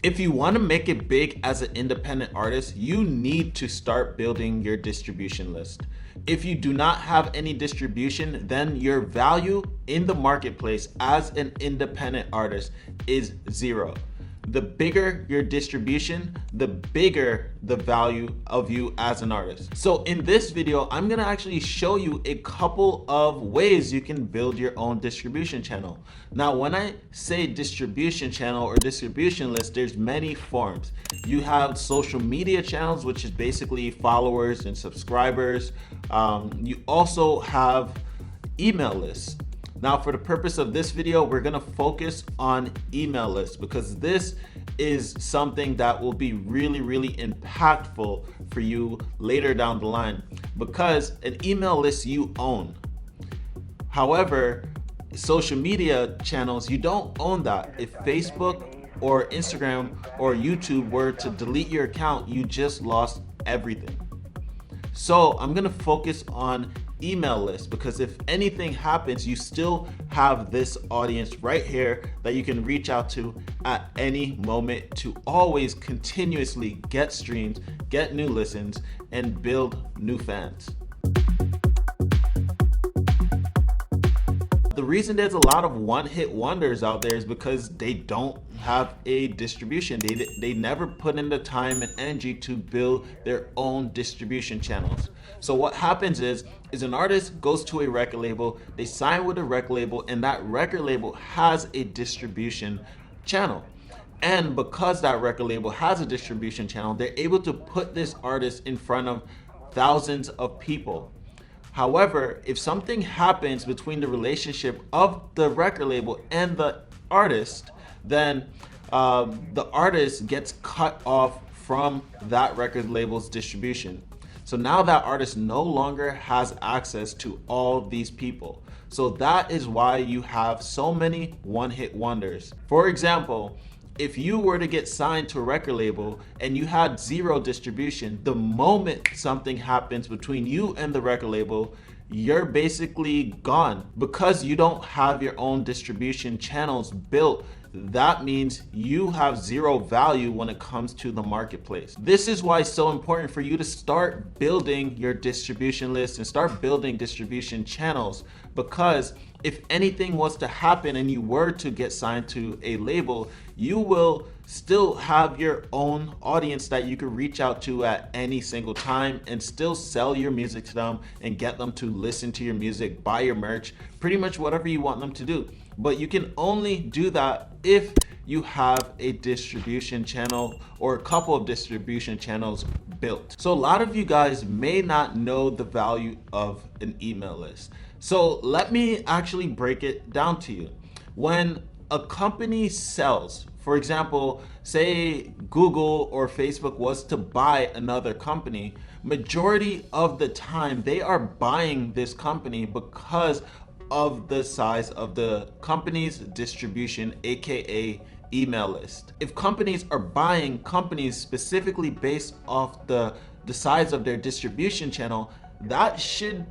If you want to make it big as an independent artist, you need to start building your distribution list. If you do not have any distribution, then your value in the marketplace as an independent artist is zero. The bigger your distribution, the bigger the value of you as an artist. So in this video, I'm gonna actually show you a couple of ways you can build your own distribution channel. Now, when I say distribution channel or distribution list, there's many forms. You have social media channels, which is basically followers and subscribers. You also have email lists. Now, for the purpose of this video, we're gonna focus on email lists because this is something that will be really impactful for you later down the line, because an email list you own. However, social media channels, you don't own that. If Facebook or Instagram or YouTube were to delete your account, you just lost everything. So I'm gonna focus on email lists because if anything happens, you still have this audience right here that you can reach out to at any moment to always continuously get streams, get new listens, and build new fans. The reason there's a lot of one-hit wonders out there is because they don't have a distribution. They never put in the time and energy to build their own distribution channels. So what happens is an artist goes to a record label, they sign with a record label, and that record label has a distribution channel. And because that record label has a distribution channel, they're able to put this artist in front of thousands of people. However, if something happens between the relationship of the record label and the artist, then the artist gets cut off from that record label's distribution. So now that artist no longer has access to all these people. So that is why you have so many one-hit wonders. For example, if you were to get signed to a record label and you had zero distribution, the moment something happens between you and the record label, you're basically gone. Because you don't have your own distribution channels built, that means you have zero value when it comes to the marketplace. This is why it's so important for you to start building your distribution list and start building distribution channels, because if anything was to happen and you were to get signed to a label, you will still have your own audience that you can reach out to at any single time and still sell your music to them and get them to listen to your music, buy your merch, pretty much whatever you want them to do. But you can only do that if you have a distribution channel or a couple of distribution channels built. So a lot of you guys may not know the value of an email list. So let me actually break it down to you. When a company sells, for example, say Google or Facebook was to buy another company, majority of the time they are buying this company because of the size of the company's distribution, aka email list. If companies are buying companies specifically based off the size of their distribution channel, that should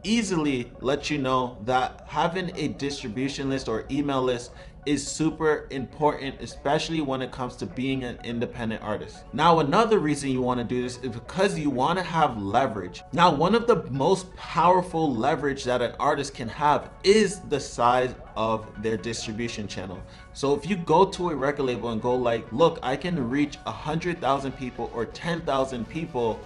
easily let you know that having a distribution list or email list is super important, especially when it comes to being an independent artist. Now, another reason you want to do this is because you want to have leverage. Now, one of the most powerful leverage that an artist can have is the size of their distribution channel. So if you go to a record label and go like, look, I can reach 100,000 people or 10,000 people,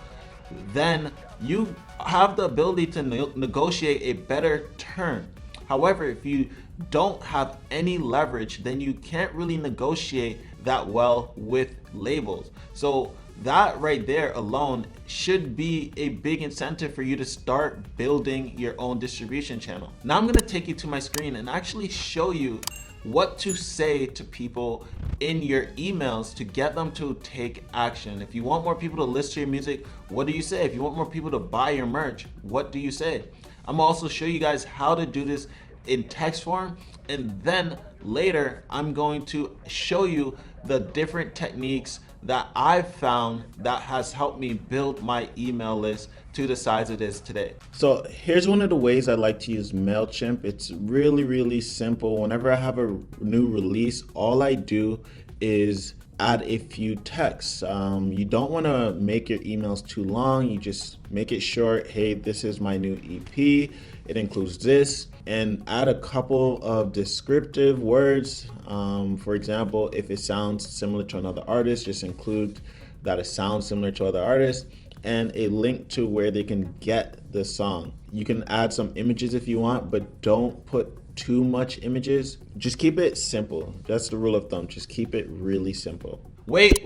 then you have the ability to negotiate a better term. However, if you don't have any leverage, then you can't really negotiate that well with labels. So that right there alone should be a big incentive for you to start building your own distribution channel. Now I'm gonna take you to my screen and actually show you what to say to people in your emails to get them to take action. If you want more people to listen to your music, what do you say? If you want more people to buy your merch, what do you say? I'm gonna also show you guys how to do this in text form, and then later I'm going to show you the different techniques that I've found that has helped me build my email list to the size it is today. So here's one of the ways I like to use MailChimp. It's really simple. Whenever I have a new release, all I do is add a few texts. You don't want to make your emails too long. You just make it short. Hey, this is my new EP. It includes this, and add a couple of descriptive words. For example, if it sounds similar to another artist, just include that it sounds similar to other artists, and a link to where they can get the song. You can add some images if you want, but don't put too much images. Just keep it simple. That's the rule of thumb. Just keep it really simple. Wait.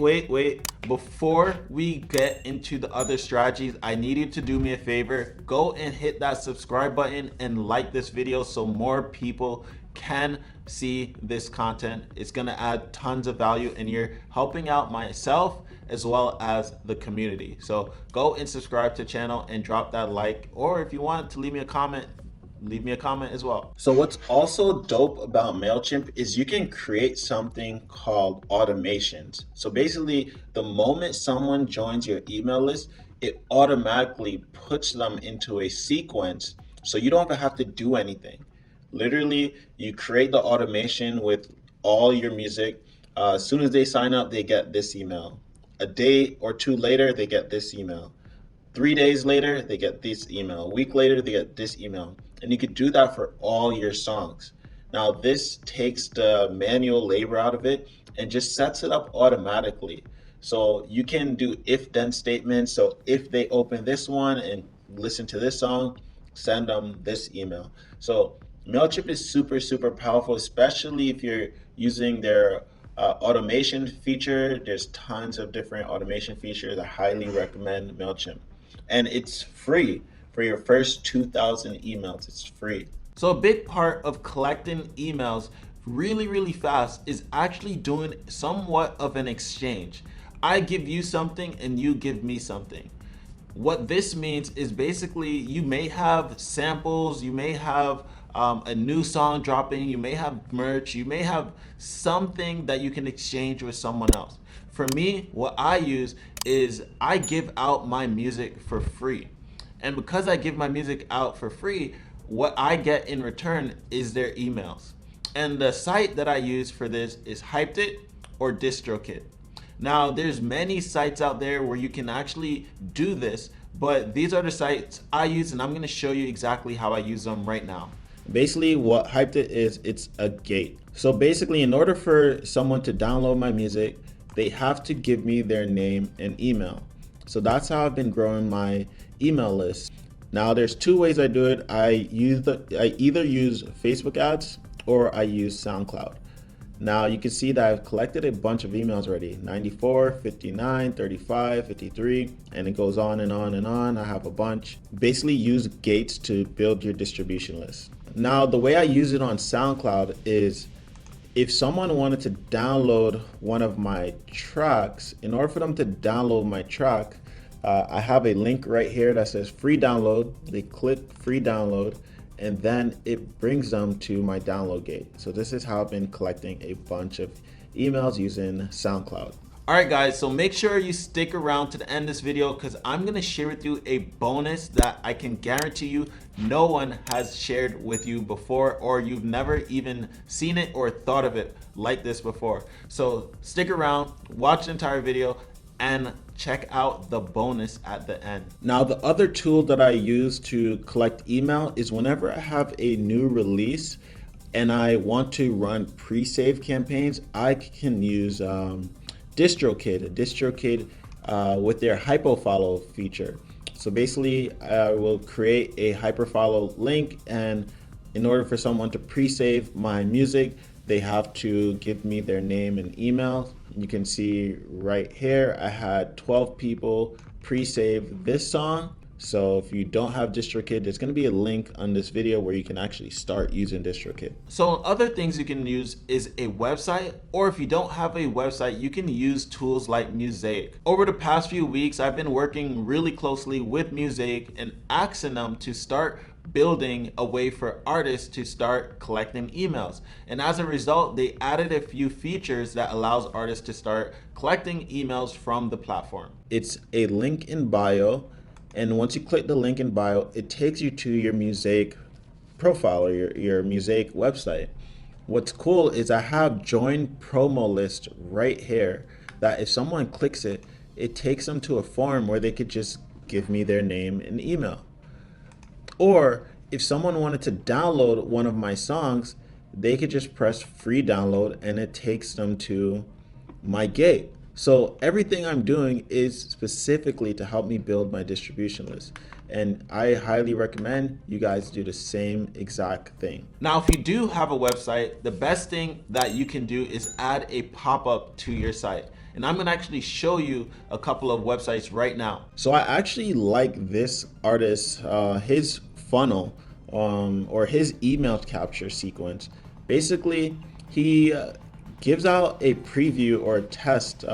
Before we get into the other strategies, I need you to do me a favor. Go and hit that subscribe button and like this video so more people can see this content. It's gonna add tons of value, and you're helping out myself as well as the community. So go and subscribe to the channel and drop that like, or if you want to leave me a comment as well. So what's also dope about MailChimp is you can create something called automations. So basically, the moment someone joins your email list, it automatically puts them into a sequence, so you don't even have to do anything. Literally, you create the automation with all your music. As soon as they sign up, they get this email. A day or two later, they get this email. 3 days later, they get this email. A week later, they get this email. And you could do that for all your songs. Now, this takes the manual labor out of it and just sets it up automatically. So you can do if-then statements. So if they open this one and listen to this song, send them this email. So MailChimp is super powerful, especially if you're using their automation feature. There's tons of different automation features. I highly recommend MailChimp. And it's free for your first 2,000 emails. It's free. So a big part of collecting emails really fast is actually doing somewhat of an exchange. I give you something and you give me something. What this means is basically you may have samples, you may have a new song dropping, you may have merch, you may have something that you can exchange with someone else. For me, what I use is I give out my music for free. And because I give my music out for free, what I get in return is their emails. And the site that I use for this is Hyped or DistroKid. Now, there's many sites out there where you can actually do this, but these are the sites I use, and I'm going to show you exactly how I use them right now. Basically, what Hyped is, it's a gate. So basically, in order for someone to download my music, they have to give me their name and email. So that's how I've been growing my email list. Now, there's two ways I do it. I either use Facebook ads or I use SoundCloud. Now you can see that I've collected a bunch of emails already, 94, 59, 35, 53, and it goes on and on and on. I have a bunch. Basically use gates to build your distribution list. Now the way I use it on SoundCloud is if someone wanted to download one of my tracks, in order for them to download my track, I have a link right here that says free download. They click free download, and then it brings them to my download gate. So this is how I've been collecting a bunch of emails using SoundCloud. All right, guys, so make sure you stick around to the end of this video because I'm gonna share with you a bonus that I can guarantee you no one has shared with you before, or you've never even seen it or thought of it like this before. So stick around, watch the entire video, and check out the bonus at the end. Now, the other tool that I use to collect email is whenever I have a new release and I want to run pre-save campaigns, I can use DistroKid with their hyperfollow feature. So basically, I will create a hyperfollow link, and in order for someone to pre-save my music, they have to give me their name and email. You can see right here, I had 12 people pre-save this song. So if you don't have DistroKid, there's going to be a link on this video where you can actually start using DistroKid. So other things you can use is a website, or if you don't have a website, you can use tools like Mosaic. Over the past few weeks, I've been working really closely with Mosaic and asking them to start building a way for artists to start collecting emails. And as a result, they added a few features that allows artists to start collecting emails from the platform. It's a link in bio. And once you click the link in bio, it takes you to your Mosaic profile or your Mosaic website. What's cool is I have join promo list right here. that if someone clicks it, it takes them to a form where they could just give me their name and email. Or if someone wanted to download one of my songs, they could just press free download and it takes them to my gate. So everything I'm doing is specifically to help me build my distribution list. And I highly recommend you guys do the same exact thing. Now, if you do have a website, the best thing that you can do is add a pop-up to your site. And I'm gonna actually show you a couple of websites right now. So I actually like this artist, his funnel or his email capture sequence. Basically, he gives out a preview or a test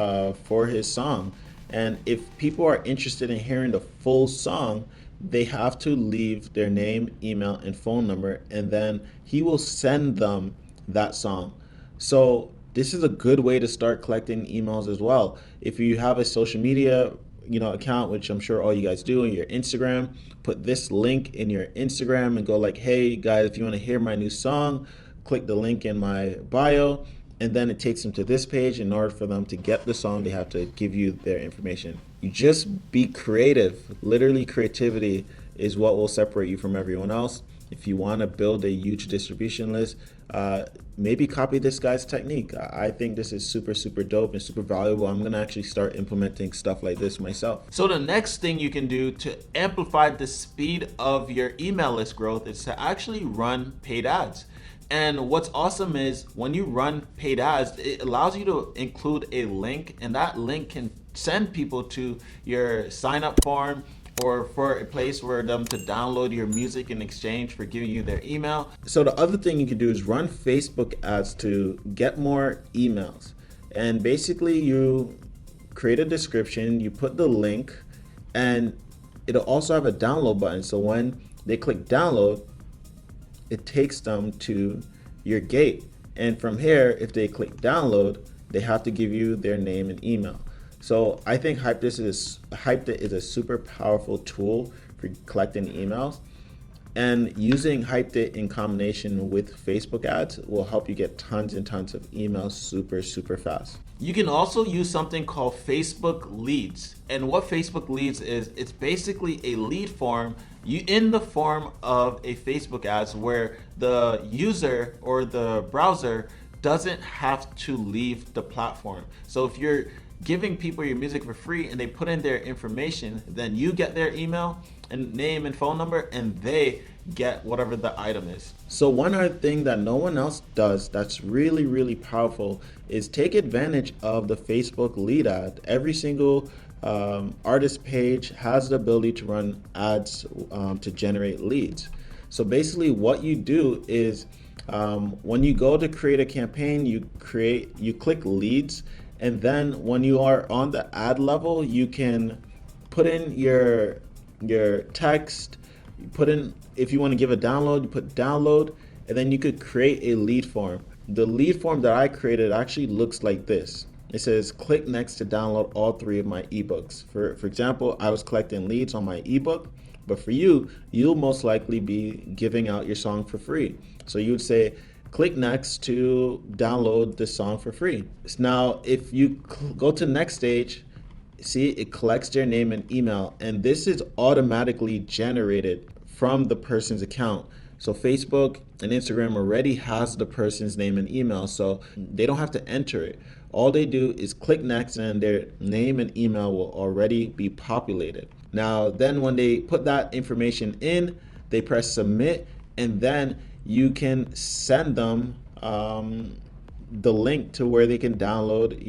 for his song. And if people are interested in hearing the full song, they have to leave their name, email, and phone number, and then he will send them that song. So this is a good way to start collecting emails as well. If you have a social media account, which I'm sure all you guys do, in your Instagram, put this link in your Instagram and go like, hey guys, if you want to hear my new song, click the link in my bio, and then it takes them to this page. In order for them to get the song, they have to give you their information. You just be creative. Literally, creativity is what will separate you from everyone else. If you want to build a huge distribution list, maybe copy this guy's technique. I think this is super, super dope and super valuable. I'm going to actually start implementing stuff like this myself. So the next thing you can do to amplify the speed of your email list growth is to actually run paid ads. And what's awesome is when you run paid ads, it allows you to include a link, and that link can send people to your sign up form or for a place for them to download your music in exchange for giving you their email. So the other thing you can do is run Facebook ads to get more emails. And basically you create a description, you put the link, and it'll also have a download button. So when they click download, it takes them to your gate. And from here, if they click download, they have to give you their name and email. So I think Hyped It is a super powerful tool for collecting emails. And using Hyped It in combination with Facebook ads will help you get tons and tons of emails super, super fast. You can also use something called Facebook Leads. And what Facebook Leads is, it's basically a lead form in the form of a Facebook ads where the user or the browser doesn't have to leave the platform. So if you're giving people your music for free and they put in their information, then you get their email and name and phone number, and they get whatever the item is. So one other thing that no one else does that's really, really powerful is take advantage of the Facebook lead ad. Every single artist page has the ability to run ads to generate leads. So basically what you do is when you go to create a campaign, you click leads, and then when you are on the ad level, you can put in your text, you put in, if you want to give a download, you put download, and then you could create a lead form. The lead form that I created actually looks like this. It says click next to download all 3 of my ebooks. For example, I was collecting leads on my ebook, but for you, you'll most likely be giving out your song for free. So you would say, click next to download this song for free. Now, if you go to next stage, see, it collects their name and email, and this is automatically generated from the person's account. So Facebook and Instagram already has the person's name and email, so they don't have to enter it. All they do is click next and their name and email will already be populated. Now, then when they put that information in, they press submit, and then you can send them the link to where they can download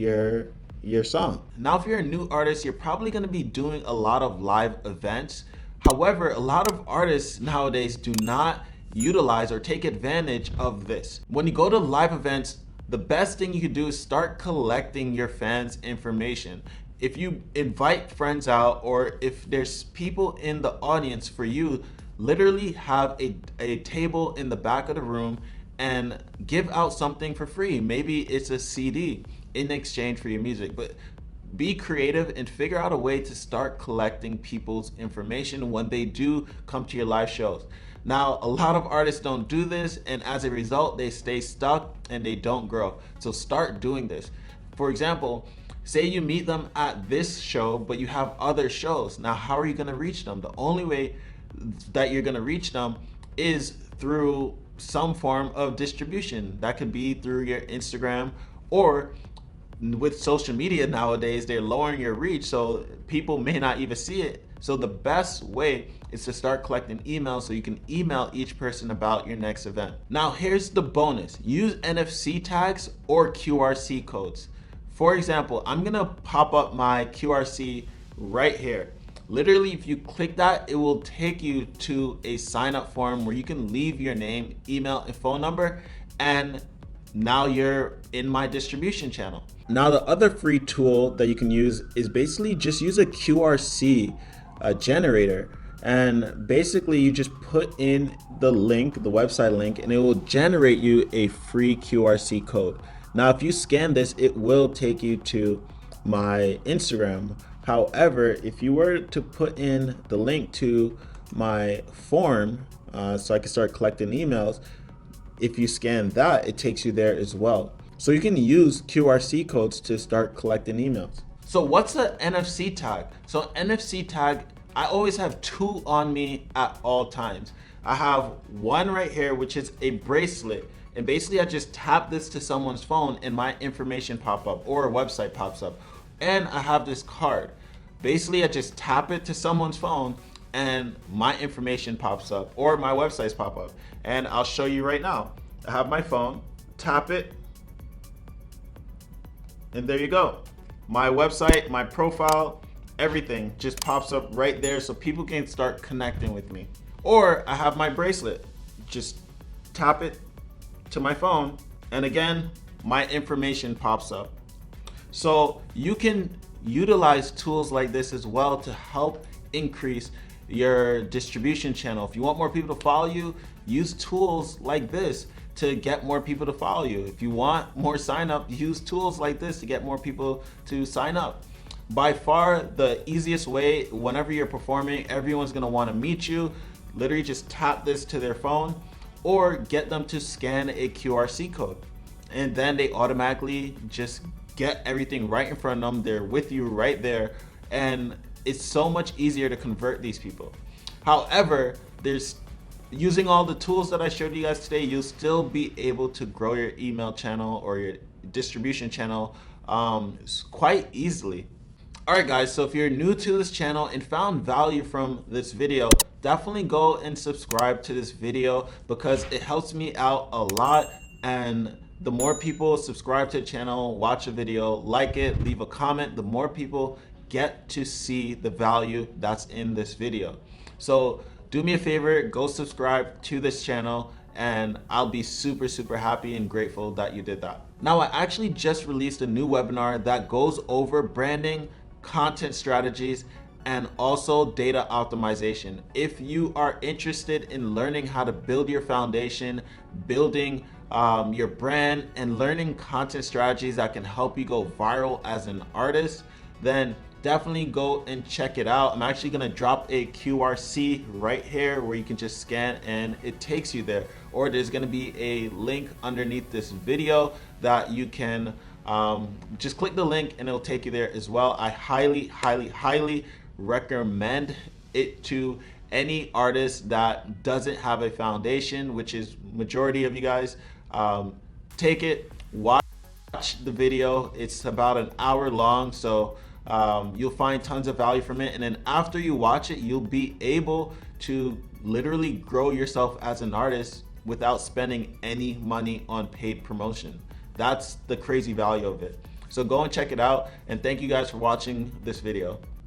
your song. Now, if you're a new artist, you're probably going to be doing a lot of live events. However, a lot of artists nowadays do not utilize or take advantage of this. When you go to live events, the best thing you can do is start collecting your fans' information. If you invite friends out, or if there's people in the audience for you, literally have a table in the back of the room and give out something for free. Maybe it's a CD in exchange for your music, but be creative and figure out a way to start collecting people's information when they do come to your live shows. Now, a lot of artists don't do this, and as a result, they stay stuck and they don't grow. So start doing this. For example, Say you meet them at this show, but you have other shows. Now, how are you going to reach them? The only way that you're going to reach them is through some form of distribution. That could be through your Instagram, or with social media nowadays, they're lowering your reach, so people may not even see it. So the best way is to start collecting emails so you can email each person about your next event. Now, here's the bonus. Use NFC tags or QRC codes. For example, I'm gonna pop up my QRC right here. Literally, if you click that, it will take you to a sign up form where you can leave your name, email, and phone number, and now you're in my distribution channel. Now, the other free tool that you can use is basically just use a QRC generator. And basically you just put in the link, the website link, and it will generate you a free QRC code. Now, if you scan this, it will take you to my Instagram. However, if you were to put in the link to my form, so I can start collecting emails, if you scan that, it takes you there as well. So you can use QRC codes to start collecting emails. So what's an NFC tag? So NFC tag, I always have two on me at all times. I have one right here, which is a bracelet. And basically I just tap this to someone's phone and my information pop up, or a website pops up. And I have this card. Basically I just tap it to someone's phone and my information pops up, or my websites pop up. And I'll show you right now. I have my phone, tap it, and there you go. My website, my profile, everything just pops up right there so people can start connecting with me. Or I have my bracelet, just tap it to my phone, and again, my information pops up. So you can utilize tools like this as well to help increase your distribution channel. If you want more people to follow you, use tools like this to get more people to follow you. If you want more sign up, use tools like this to get more people to sign up. By far the easiest way, whenever you're performing, everyone's gonna wanna meet you. Literally just tap this to their phone or get them to scan a QRC code. And then they automatically just get everything right in front of them. They're with you right there. And it's so much easier to convert these people. However, using all the tools that I showed you guys today, you'll still be able to grow your email channel or your distribution channel quite easily. All right guys, so if you're new to this channel and found value from this video, definitely go and subscribe to this video because it helps me out a lot. And the more people subscribe to the channel, watch a video, like it, leave a comment, the more people get to see the value that's in this video. So do me a favor, go subscribe to this channel and I'll be super, super happy and grateful that you did that. Now, I actually just released a new webinar that goes over branding, content strategies, and also data optimization. If you are interested in learning how to build your foundation, building your brand, and learning content strategies that can help you go viral as an artist, then definitely go and check it out. I'm actually gonna drop a QRC right here where you can just scan and it takes you there. Or there's gonna be a link underneath this video that you can just click the link and it'll take you there as well. I highly, highly, highly recommend it to any artist that doesn't have a foundation, which is majority of you guys. Take it, watch the video. It's about an hour long, so you'll find tons of value from it. And then after you watch it, you'll be able to literally grow yourself as an artist without spending any money on paid promotion. That's the crazy value of it. So go and check it out, and thank you guys for watching this video.